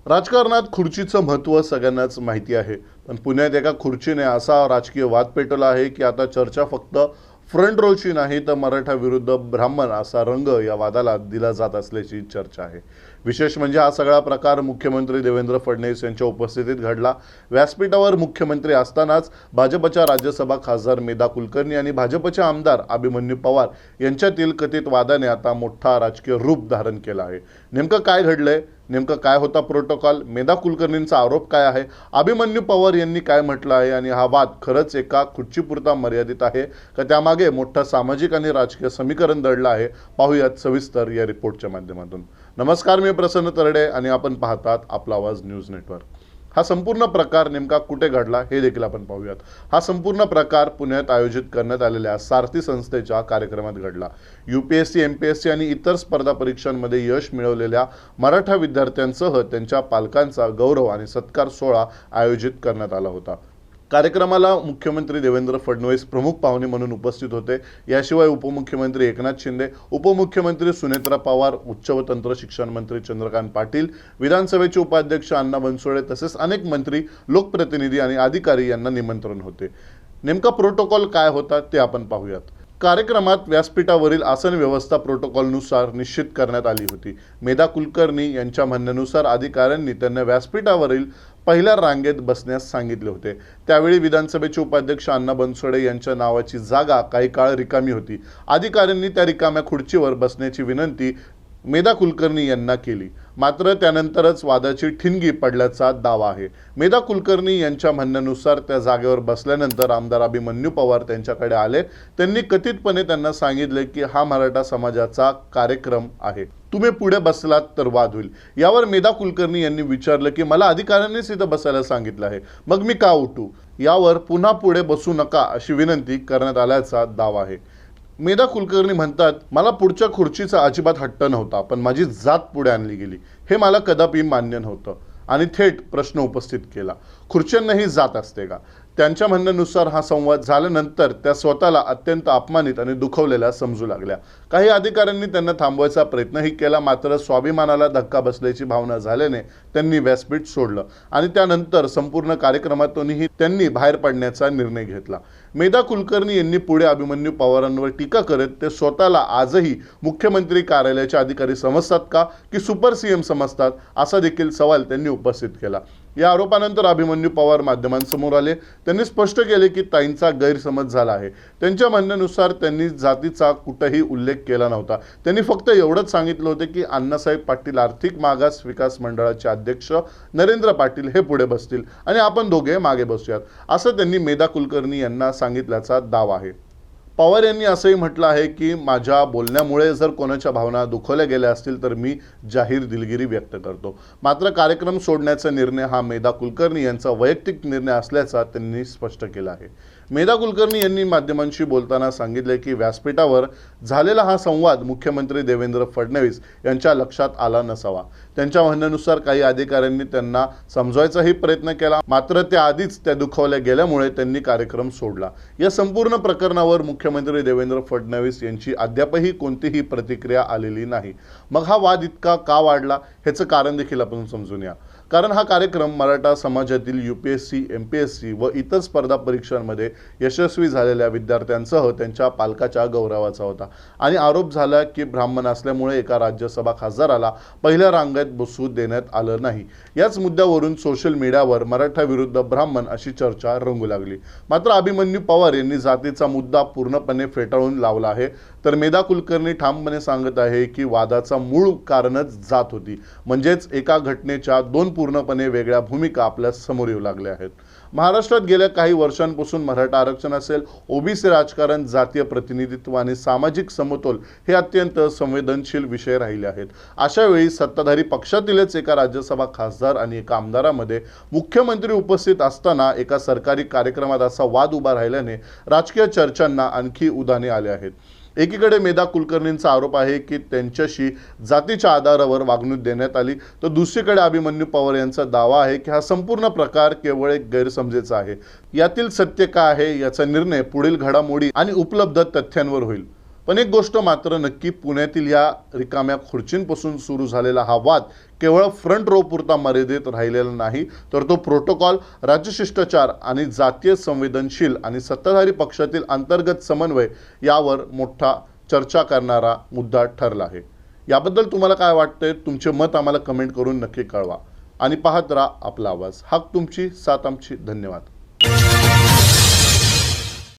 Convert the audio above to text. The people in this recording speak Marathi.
राजकारणात खुर्चीचं महत्त्व सगळ्यांनाच माहिती आहे, पण पुण्यात एका खुर्चीने असा राजकीय वाद पेटवला आहे की आता चर्चा फक्त फ्रंट रोची नाही तर मराठा विरुद्ध ब्राह्मण असा रंग या वादाला दिला जात असल्याची चर्चा आहे। विशेष म्हणजे हा सगळा प्रकार मुख्यमंत्री देवेंद्र फडणवीस यांच्या उपस्थितीत घडला। व्यासपीठावर मुख्यमंत्री असतानाच भाजपच्या राज्यसभा खासदार मेधा कुलकर्णी आणि भाजपचे आमदार अभिमन्यू पवार यांच्यातील कथित वादाने आता मोठा राजकीय रूप धारण केला आहे। नेमकं काय घडलंय, नेमकं काय होता प्रोटोकॉल, मेधा कुलकर्णींचा आरोप काय आहे, अभिमन्यू पवार यांनी काय म्हटलं आहे आणि हा वाद खरंच एका खुर्चीपुरता मर्यादित आहे का त्यामागे मोठं सामाजिक आणि राजकीय समीकरण दडलं आहे, पाहूयात सविस्तर या रिपोर्टच्या माध्यमातून। नमस्कार, मी प्रसन्न तरडे आणि आपण पाहतात आपला आवाज न्यूज नेटवर्क। हा संपूर्ण प्रकार नेमका कुठे घडला हे देखील आपण पाहूयात। हा संपूर्ण प्रकार पुण्यात आयोजित करण्यात आलेल्या सारथी संस्थेच्या कार्यक्रमात घडला। यूपीएससी, एमपीएससी आणि इतर स्पर्धा परीक्षांमध्ये यश मिळवलेल्या मराठा विद्यार्थ्यांसह त्यांच्या पालकांचा गौरव आणि सत्कार सोहळा आयोजित करण्यात आला होता। कार्यक्रमाला मुख्यमंत्री देवेंद्र फडणवीस प्रमुख पाहुणे म्हणून उपस्थित होते। याशिवाय उपमुख्यमंत्री एकनाथ शिंदे, उपमुख्यमंत्री सुनेत्रा पवार, उच्च व तंत्र शिक्षण मंत्री चंद्रकांत पाटील, विधानसभेचे उपाध्यक्ष अण्णा बनसोडे तसेच अनेक मंत्री, लोकप्रतिनिधी आणि अधिकारी यांना निमंत्रण होते। नेमका प्रोटोकॉल काय होता ते आपण पाहूयात। कार्यक्रमात व्यासपीठावरील आसन व्यवस्था प्रोटोकॉलनुसार निश्चित करण्यात आली होती। मेधा कुलकर्णी यांच्या म्हणण्यानुसार अधिकाऱ्यांनी त्यांना व्यासपीठावरील पहिल्या रांगेत बसण्यास सांगितले होते। त्यावेळी विधानसभेचे उपाध्यक्ष अण्णा बनसोडे यांच्या नावाची जागा काही काळ रिकामी होती। अधिकाऱ्यांनी त्या रिकाम्या खुर्चीवर बसण्याची विनंती मेधा कुलकर्णी यांना केली, मात्र त्यानंतरच वादाची ठिणगी पडल्याचा दावा आहे। मेधा कुलकर्णी यांच्या म्हणण्यानुसार त्या जागेवर बसल्यानंतर आमदार अभिमन्यू पवार त्यांच्याकडे आले। त्यांनी कथितपणे त्यांना सांगितले की हा मराठा समाजाचा कार्यक्रम आहे, तुम्ही पुढे बसलात तर वाद होईल। यावर मेधा कुलकर्णी यांनी विचारलं की मला अधिकाऱ्यांनीच इथं बसायला सांगितलं आहे, मग मी का उठू? यावर पुन्हा पुढे बसू नका अशी विनंती करण्यात आल्याचा दावा आहे। मेधा कुलकर्णी म्हणतात, मला पुढच्या खुर्चीचा अजिबात हट्ट नव्हता, पण माझी जात पुढे आणली गेली हे मला कदापि मान्य नव्हतं आणि थेट प्रश्न उपस्थित केला, खुर्च्यांनाही जात असते का? त्यांच्या म्हणण्यानुसार हा संवाद झाल्यानंतर त्या स्वतःला अत्यंत अपमानित आणि दुखवलेल्या समजू लागल्या। काही अधिकाऱ्यांनी त्यांना थांबवायचा प्रयत्नही केला, मात्र स्वाभिमानाला धक्का बसल्याची भावना झाल्याने त्यांनी व्यासपीठ सोडलं आणि त्यानंतर संपूर्ण कार्यक्रमातूनही त्यांनी बाहेर पडण्याचा निर्णय घेतला। मेधा कुलकर्णी यांनी पुढे अभिमन्यू पवारांवर टीका करत ते स्वतःला आजही मुख्यमंत्री कार्यालयाचे अधिकारी समजतात का की सुपर सीएम समजतात, असा देखील सवाल त्यांनी उपस्थित केला। या आरोपानंतर अभिमन्यू पवार माध्यमांसमोर आले। त्यांनी स्पष्ट केले की ताईंचा गैरसमज झाला आहे। त्यांच्या म्हणण्यानुसार त्यांनी जातीचा कुठेही उल्लेख केला नव्हता। त्यांनी फक्त एवढंच सांगितलं होतं की अण्णासाहेब पाटील आर्थिक मागास विकास मंडळाचे अध्यक्ष नरेंद्र पाटील हे पुढे बसतील आणि आपण दोघे मागे बसूयात, असं त्यांनी मेधा कुलकर्णी यांना सांगितल्याचा दावा आहे। पवार यांनी असंही म्हटलं आहे की माझ्या बोलण्यामुळे जर कोणाच्या भावना दुखवल्या गेल्या असतील तर मी जाहीर दिलगिरी व्यक्त करतो, मात्र कार्यक्रम सोडण्याचा निर्णय हा मेधा कुलकर्णी यांचा वैयक्तिक निर्णय असल्याचा त्यांनी स्पष्ट केला आहे। मेधा कुलकर्णी यांनी माध्यमांशी बोलताना सांगितले की व्यासपीठावर झालेला हा संवाद मुख्यमंत्री देवेंद्र फडणवीस यांच्या लक्षात आला नसावा। त्यांच्या म्हणण्यानुसार काही अधिकाऱ्यांनी त्यांना समजवायचाही प्रयत्न केला, मात्र त्याआधीच त्या दुखावल्या गेल्यामुळे त्यांनी कार्यक्रम सोडला। या संपूर्ण प्रकरणावर मुख्यमंत्री देवेंद्र फडणवीस यांची अद्यापही कोणतीही प्रतिक्रिया आलेली नाही। मग हा वाद इतका का वाढला ह्याचं कारण देखील आपण समजून या। कारण हा कार्यक्रम मराठा समाजातील यूपीएससी, एमपीएससी व इतर स्पर्धा परीक्षांमध्ये यशस्वी झालेल्या विद्यार्थ्यांसह त्यांच्या पालकाच्या गौरवाचा होता आणि आरोप झाला की ब्राह्मण असल्यामुळे एका राज्यसभा खासदाराला पहिल्या रांगेत बसू देण्यात आलं नाही। याच मुद्द्यावरून सोशल मीडियावर मराठा विरुद्ध ब्राह्मण अशी चर्चा रंगू लागली। मात्र अभिमन्यू पवार यांनी जातीचा मुद्दा पूर्णपणे फेटाळून लावला आहे, तर मेधा कुलकर्णी ठामपणे सांगत आहे की वादाचा मूळ कारणच जात होती, म्हणजेच एका घटनेच्या दोन पूर्णपणे वेगळ्या भूमिका आपल्या समोर येऊ लागल्या आहेत। महाराष्ट्रात गेल्या काही वर्षांपासून मराठा आरक्षण असेल, ओबीसी राजकारण, जातीय प्रतिनिधित्व आणि सामाजिक समतोल हे अत्यंत संवेदनशील विषय राहिले आहेत। अशा वेळी सत्ताधारी पक्षातीलच एका राज्यसभा खासदार आणि एका आमदारामध्ये मुख्यमंत्री उपस्थित असताना एका सरकारी कार्यक्रमात असा वाद उभा राहिल्याने राजकीय चर्चांना आणखी उधाणे आले आहेत। एकीकडे मेधा कुलकर्णींचा आरोप आहे की त्यांच्याशी जातीच्या आधारावर वागणूक देण्यात आली, तर दुसरीकडे अभिमन्यू पवार यांचा दावा आहे की हा संपूर्ण प्रकार केवळ एक गैरसमजेचा आहे। यातील सत्य काय आहे याचा निर्णय पुढील घडामोडी आणि उपलब्ध तथ्यांवर होईल। पण एक गोष्ट मात्र नक्की, पुण्यातील या रिकाम्या खुर्चींपासून सुरू झालेला हा वाद केवळ फ्रंट रो पुरता मर्यादित राहिलेला नाही, तर तो प्रोटोकॉल, राज्यशिष्टाचार आणि जातीय संवेदनशील आणि सत्ताधारी पक्षातील अंतर्गत समन्वय यावर मोठा चर्चा करणारा मुद्दा ठरला आहे। याबद्दल तुम्हाला काय वाटतंय? तुमचे मत आम्हाला कमेंट करून नक्की कळवा आणि पाहत राहा आपला आवाज। हाक तुमची, साथ आमची। धन्यवाद।